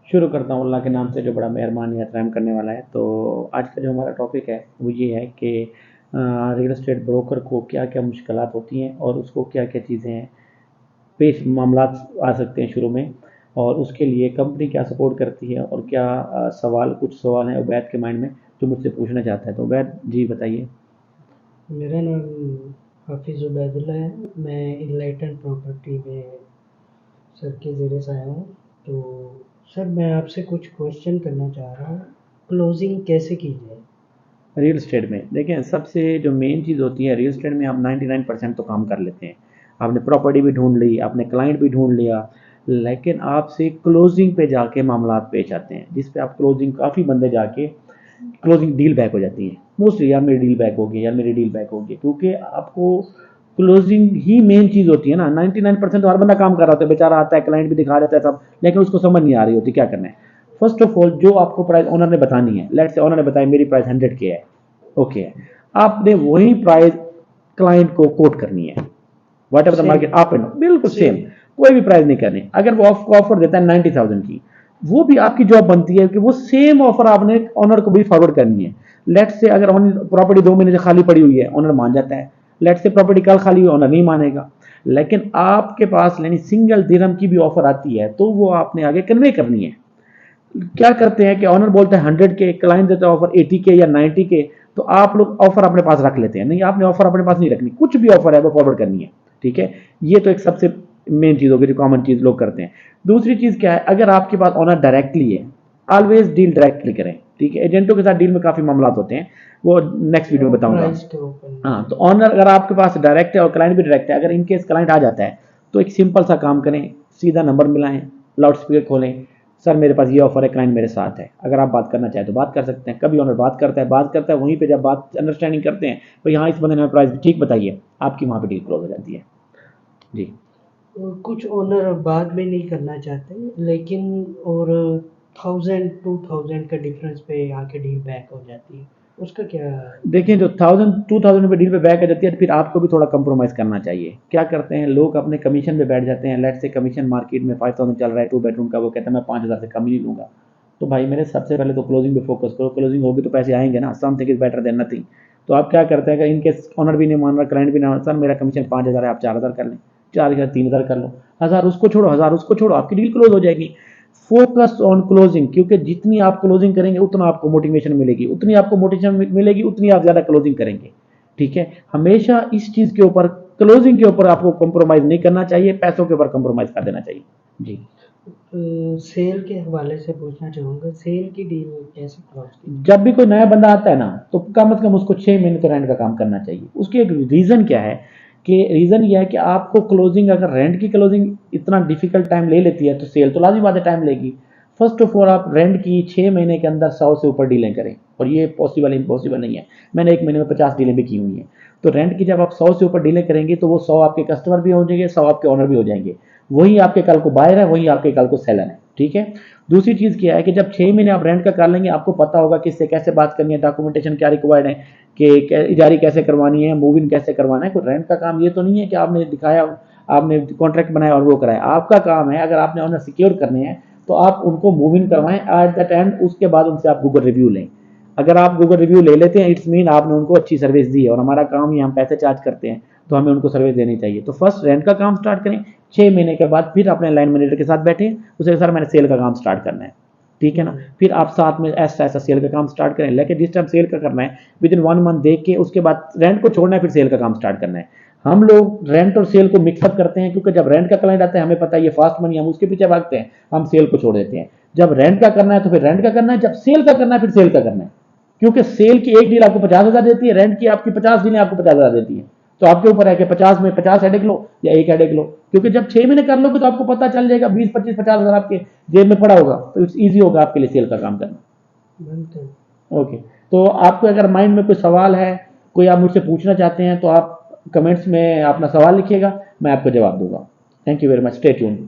शुरू करता हूँ अल्लाह के नाम से जो बड़ा मेहरबान या रहम करने वाला है। तो आज का जो हमारा टॉपिक है वो ये है कि रियल एस्टेट ब्रोकर को क्या क्या मुश्किलात होती हैं और उसको क्या क्या चीज़ें पेश मामला आ सकते हैं शुरू में, और उसके लिए कंपनी क्या सपोर्ट करती है, और क्या कुछ सवाल हैं उबैद के माइंड में जो मुझसे पूछना चाहता है। तो उबैद जी बताइए। मेरा नाम हाफिज़ उबैदुल्ला है। मैं इनलाइटन प्रॉपर्टी में सर के ज़रिए से आया हूँ। तो सर मैं आपसे कुछ क्वेश्चन करना चाह रहा हूँ। क्लोजिंग कैसे की जाए? रियल एस्टेट में देखें, सबसे जो मेन चीज़ होती है रियल एस्टेट में, आप 99% तो काम कर लेते हैं। आपने प्रॉपर्टी भी ढूंढ ली, आपने क्लाइंट भी ढूंढ लिया, लेकिन आपसे क्लोजिंग पे जाके मामला पेश आते हैं, जिस पे आप क्लोजिंग काफ़ी बंदे जाके क्लोजिंग डील बैक हो जाती है मोस्टली। यार मेरी डील बैक होगी, यार मेरी डील बैक होगी, क्योंकि आपको क्लोजिंग ही मेन चीज़ होती है ना। 99% तो हर बंदा काम कर रहा होता है, बेचारा आता है, क्लाइंट भी दिखा देता है सब, लेकिन उसको समझ नहीं आ रही होती क्या करना है। फर्स्ट ऑफ ऑल, जो आपको प्राइस ओनर ने बतानी है, लेट्स से ओनर ने बताया मेरी प्राइस 100K है, ओके है, आपने वही प्राइस क्लाइंट को कोट करनी है। What ever the same. Market आप एंड बिल्कुल सेम, सेम। कोई भी प्राइस नहीं करनी। अगर वो ऑफर देता है 90,000 की, वो भी आपकी जॉब बनती है कि वो सेम ऑफर आपने ऑनर को भी फॉरवर्ड करनी है। लेट्स से अगर प्रॉपर्टी 2 महीने से खाली पड़ी हुई है, ऑनर मान जाता है। लेट्स से प्रॉपर्टी कल खाली हुई, ऑनर नहीं मानेगा। लेकिन आपके पास यानी सिंगल दिरहम की भी ऑफर आती है तो वो आपने आगे कन्वे करनी है। क्या करते हैं कि ऑनर बोलता है 100K, क्लाइंट देता है ऑफर 80K या 90K, तो आप लोग ऑफर अपने पास रख लेते हैं। नहीं, आपने ऑफर अपने पास नहीं रखनी, कुछ भी ऑफर है वो फॉरवर्ड करनी है। ठीक है, ये तो एक सबसे मेन चीज होगी जो कॉमन चीज लोग करते हैं। दूसरी चीज क्या है, अगर आपके पास ऑनर डायरेक्टली है, ऑलवेज डील डायरेक्टली करें। ठीक है, एजेंटों के साथ डील में काफी मामला होते हैं, वो नेक्स्ट वीडियो वो में बताऊंगा। प्राइस के ऊपर हाँ, निर्भर तो करता ऑनर अगर आपके पास डायरेक्ट है और क्लाइंट भी डायरेक्ट है, अगर इनकेस क्लाइंट आ जाता है तो एक सिंपल सा काम करें, सीधा नंबर मिलाएं, लाउड स्पीकर खोलें, सर मेरे पास ये ऑफर है, क्लाइंट मेरे साथ है, अगर आप बात करना चाहें तो बात कर सकते हैं। कभी ऑनर बात करता है वहीं पे, जब बात अंडरस्टैंडिंग करते हैं तो यहाँ इस बंदे ने प्राइस ठीक बताइए, आपकी वहाँ पे डील क्लोज हो जाती है। जी। है। और कुछ ओनर बाद में नहीं करना चाहते, लेकिन और 1000 2000 का डिफरेंस पे आके डील बैक हो जाती है। उसका क्या देखिए, जो करें? 1000 2,000 रुपये डील पे बैक आ जाती है, फिर आपको भी थोड़ा कंप्रोमाइज़ करना चाहिए। क्या करते हैं लोग, अपने कमीशन पे बैठ जाते हैं। लेट से कमीशन मार्केट में 5000 चल रहा है 2 बेडरूम का, वो कहता है मैं 5000 से कम ही नहीं लूँगा। तो भाई मेरे सबसे पहले तो क्लोजिंग पे फोकस करो, क्लोजिंग होगी तो पैसे आएंगे ना, something is better than nothing. तो आप क्या करते हैं, अगर इनकेस ऑनर भी नहीं मान रहा, क्लाइंट भी नहीं मान रहा, सर मेरा कमीशन 5000 है, आप 4000 कर लें, 4000 3000 कर लो, 1000 उसको छोड़ो, 1000 उसको छोड़ो, आपकी डील क्लोज हो जाएगी। फोकस ऑन क्लोजिंग, क्योंकि जितनी आप क्लोजिंग करेंगे उतना आपको मोटिवेशन मिलेगी, उतनी आपको मोटिवेशन मिलेगी उतनी आप ज़्यादा क्लोजिंग करेंगे। ठीक है, हमेशा इस चीज़ के ऊपर, क्लोजिंग के ऊपर आपको कंप्रोमाइज़ नहीं करना चाहिए, पैसों के ऊपर कंप्रोमाइज़ कर देना चाहिए। जी। सेल के हवाले से पूछना चाहूँगा, सेल की डील कैसे क्लोज की जाए? जब भी कोई नया बंदा आता है ना, तो कम से कम उसको 6 महीने तो रेंट का काम करना चाहिए। उसकी एक रीज़न क्या है, कि रीज़न ये है कि आपको क्लोजिंग, अगर रेंट की क्लोजिंग इतना डिफिकल्ट टाइम ले लेती है तो सेल तो लाजमी बात है टाइम लेगी। फर्स्ट ऑफ ऑल, आप रेंट की 6 महीने के अंदर 100 से ऊपर डीलें करें, और ये पॉसिबल इम्पॉसिबल नहीं है। मैंने एक महीने में 50 डीलें भी की हुई हैं। तो रेंट की जब आप 100 से ऊपर डीलें करेंगे तो वो 100 आपके कस्टमर भी हो जाएंगे, 100 आपके ऑनर भी हो जाएंगे। वही आपके कल को बायर है, वही आपके कल को सेलर है। ठीक है। दूसरी चीज़ क्या है कि जब 6 महीने आप रेंट का कर लेंगे, आपको पता होगा किससे कैसे बात करनी है, डॉक्यूमेंटेशन क्या रिक्वायर्ड है, कि इजारी कैसे करवानी है, मूव इन कैसे करवाना है। कोई रेंट का काम ये तो नहीं है कि आपने दिखाया, आपने कॉन्ट्रैक्ट बनाया और वो कराया। आपका काम है, अगर आपने ऑनर सिक्योर करने हैं तो आप उनको मूव इन करवाएं एट द टाइम, उसके बाद उनसे आप गूगल रिव्यू लें। अगर आप गूगल रिव्यू ले लेते हैं, इट्स मीन आपने उनको अच्छी सर्विस दी है, और हमारा काम ही, हम पैसे चार्ज करते हैं तो हमें उनको सर्विस देनी चाहिए। तो फर्स्ट रेंट का काम स्टार्ट करें, 6 महीने के बाद फिर अपने लाइन मैनेजर के साथ बैठे, उसे सर मैंने सेल का काम स्टार्ट करना है। ठीक है ना, फिर आप साथ में ऐसा ऐसा सेल का काम स्टार्ट करें। लेकिन जिस टाइम सेल का करना है, विद इन 1 मंथ देख के उसके बाद रेंट को छोड़ना है, फिर सेल का काम स्टार्ट करना है। हम लोग रेंट और सेल को मिक्सअप करते हैं, क्योंकि जब रेंट का क्लाइंट आता है हमें पता है ये फास्ट मनी, हम उसके पीछे भागते हैं, हम सेल को छोड़ देते हैं। जब रेंट का करना है तो फिर रेंट का करना है, जब सेल का करना है फिर सेल का करना है। क्योंकि सेल की एक डील आपको 50,000 देती है, रेंट की आपकी 50 डीलें आपको 50,000 देती है। तो आपके ऊपर है कि 50 में 50 हेडेक लो या एक हेडेक लो, क्योंकि जब 6 महीने कर लोगे तो आपको पता चल जाएगा, 20 25 50 हज़ार आपके जेब में पड़ा होगा, तो इट्स ईजी होगा आपके लिए सेल का काम करना। बिल्कुल। ओके। तो आपको अगर माइंड में कोई सवाल है, कोई आप मुझसे पूछना चाहते हैं, तो आप कमेंट्स में अपना सवाल लिखिएगा, मैं आपको जवाब दूंगा। Thank you very much, stay tuned.